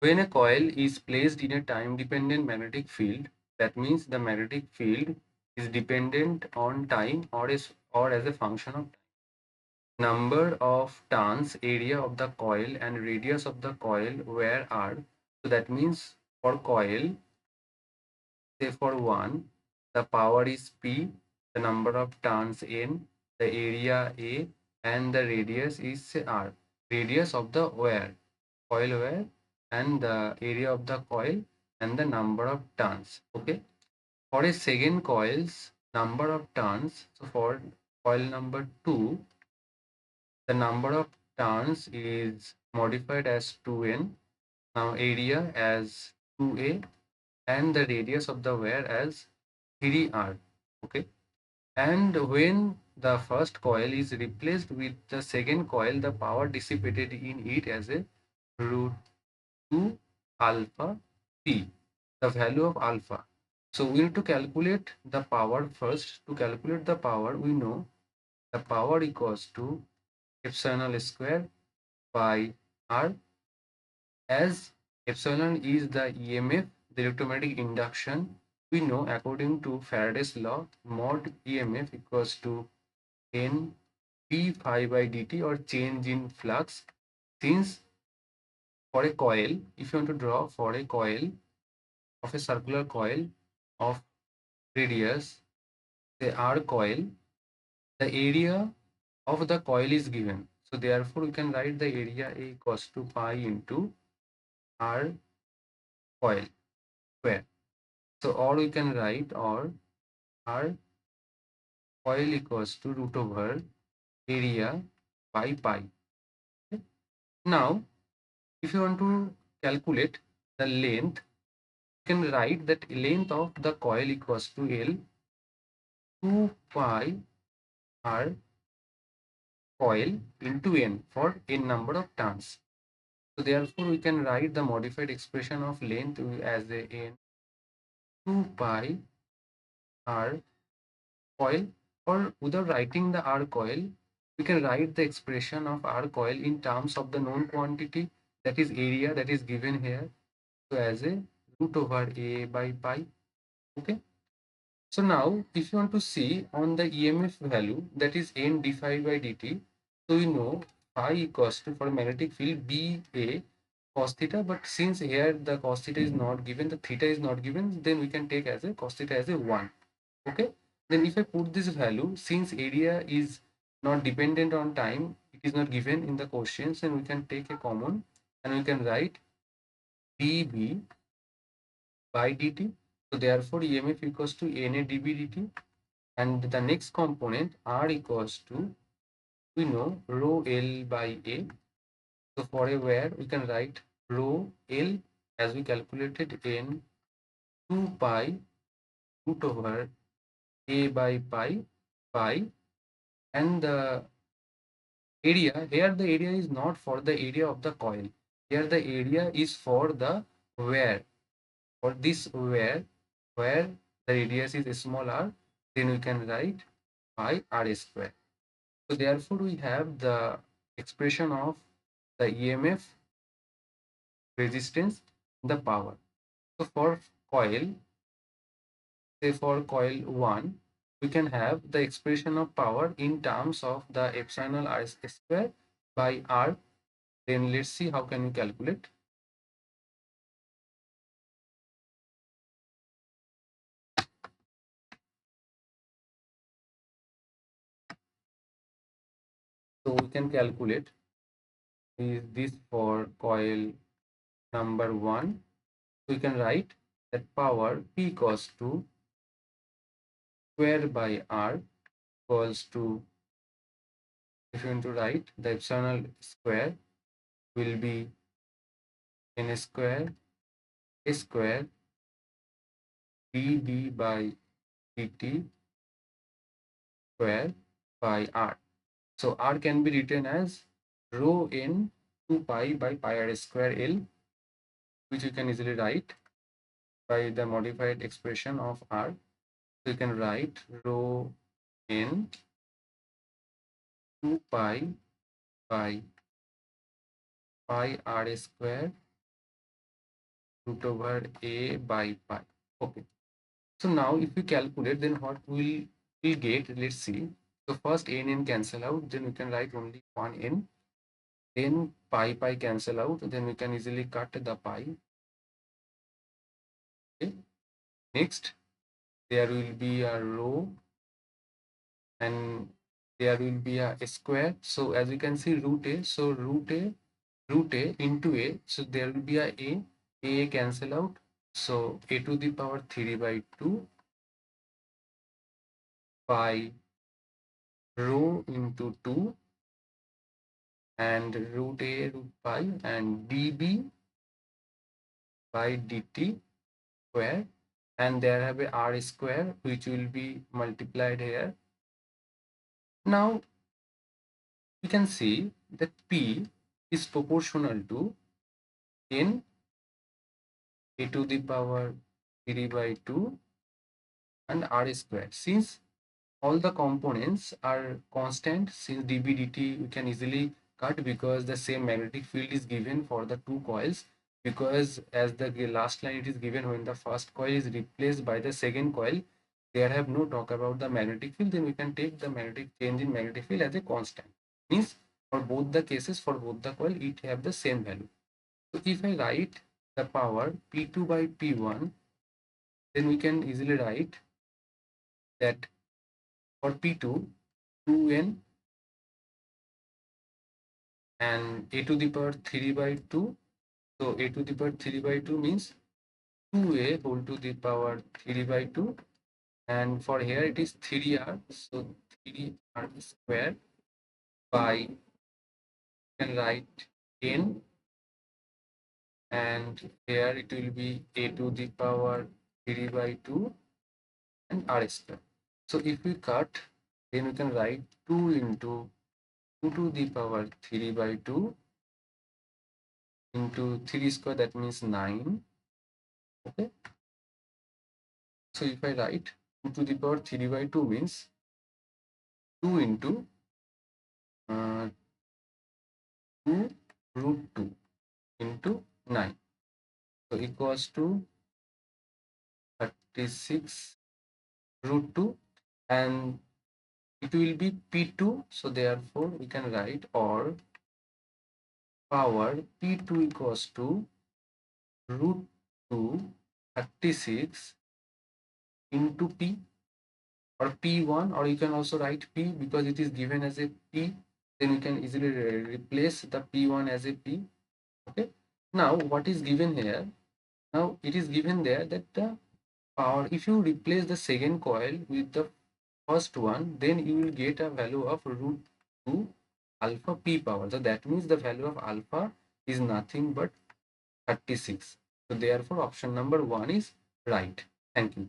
When a coil is placed in a time-dependent magnetic field, that means the magnetic field is dependent on time or as a function of time. Number of turns, area of the coil, and radius of the coil where are. So that means for coil, say for 1, the power is P, the number of turns N, the area A, and the radius is say, R. Radius of the wire, coil wire, and the area of the coil and the number of turns. Okay. For a second coil's number of turns, so for coil number 2, the number of turns is modified as 2n, now area as 2a, and the radius of the wire as 3r. Okay. And when the first coil is replaced with the second coil, the power dissipated in it as a root 2 alpha p, the value of alpha. So we need to calculate the power first. To calculate the power, we know the power equals to epsilon square by r, as epsilon is the EMF, the electromagnetic induction. We know according to Faraday's law, mod EMF equals to n p phi by dt, or change in flux. Since for a coil, if you want to draw for a coil of a circular coil of radius, the R coil, the area of the coil is given. So therefore we can write the area A equals to pi into R coil square. So or we can write or R coil equals to root over area by pi. Okay. Now if you want to calculate the length, you can write that length of the coil equals to L 2 pi R coil into N for N number of turns. So therefore we can write the modified expression of length as a N 2 pi R coil, or without writing the R coil, we can write the expression of R coil in terms of the known quantity, that is area, that is given here. So as a root over A by pi. Okay. So now if you want to see on the EMF value, that is N d phi by dt, so we know phi equals to, for magnetic field, B A cos theta, but since here the cos theta is not given, the theta is not given, then we can take as a cos theta as a 1. Okay. Then if I put this value, since area is not dependent on time, it is not given in the questions, and we can take a common and we can write dB by dt. So therefore EMF equals to NA dB dt, and the next component R equals to, we know, rho L by A. So for a wire we can write rho L as we calculated N 2 pi root over A by pi, and the area here, the area is not for the area of the coil, here the area is for the wire, for this wire where the radius is small r, then we can write pi r square. So therefore we have the expression of the EMF, resistance, the power. So for coil, say for coil 1, we can have the expression of power in terms of the epsilon r square by r. Then let's see how can we calculate. So we can calculate is this for coil number 1. We can write that power P equals to square by r equals to, if you want to write the epsilon square, will be n square a square dB by dt square by r. So r can be written as rho n 2 pi by pi r square L, which you can easily write by the modified expression of r. So you can write rho n 2 pi by pi r square root over a by pi. Okay. So now if we calculate, then what we'll get, let's see. So first n cancel out, then we can write only one n. Then pi cancel out, then we can easily cut the pi. Okay. Next, there will be a row and there will be a square. So as you can see, root a. So root a into a. So there will be a cancel out. So a to the power 3 by 2 by rho into 2 and root a root pi and dB by dt square, and there have a r square which will be multiplied here. Now we can see that p is proportional to n a to the power 3 by 2 and r square. Since all the components are constant, since dB dt we can easily cut because the same magnetic field is given for the two coils, because as the last line it is given, when the first coil is replaced by the second coil, there have no talk about the magnetic field, then we can take the magnetic change in magnetic field as a constant. Means for both the cases, for both the coil, it have the same value. So if I write the power P2 by P1, then we can easily write that for P2, 2n and a to the power 3 by 2. So a to the power 3 by 2 means 2a whole to the power 3 by 2. And for here it is 3r. So 3r square by, you can write n, and here it will be a to the power 3 by 2 and r square. So if we cut, then we can write 2 into 2 to the power 3 by 2 into 3 square, that means 9. Okay. So if I write 2 to the power 3 by 2 means 2 into 2 root 2 into 9. So equals to 36 root 2, and it will be P2. So therefore we can write, or power P2 equals to root 2 36 into P, or P1, or you can also write P because it is given as a P, then you can easily replace the P1 as a P. Okay. Now what is given here? Now it is given there that the power, if you replace the second coil with the first one, then you will get a value of root 2 alpha P power. So that means the value of alpha is nothing but 36. So therefore option number 1 is right. Thank you.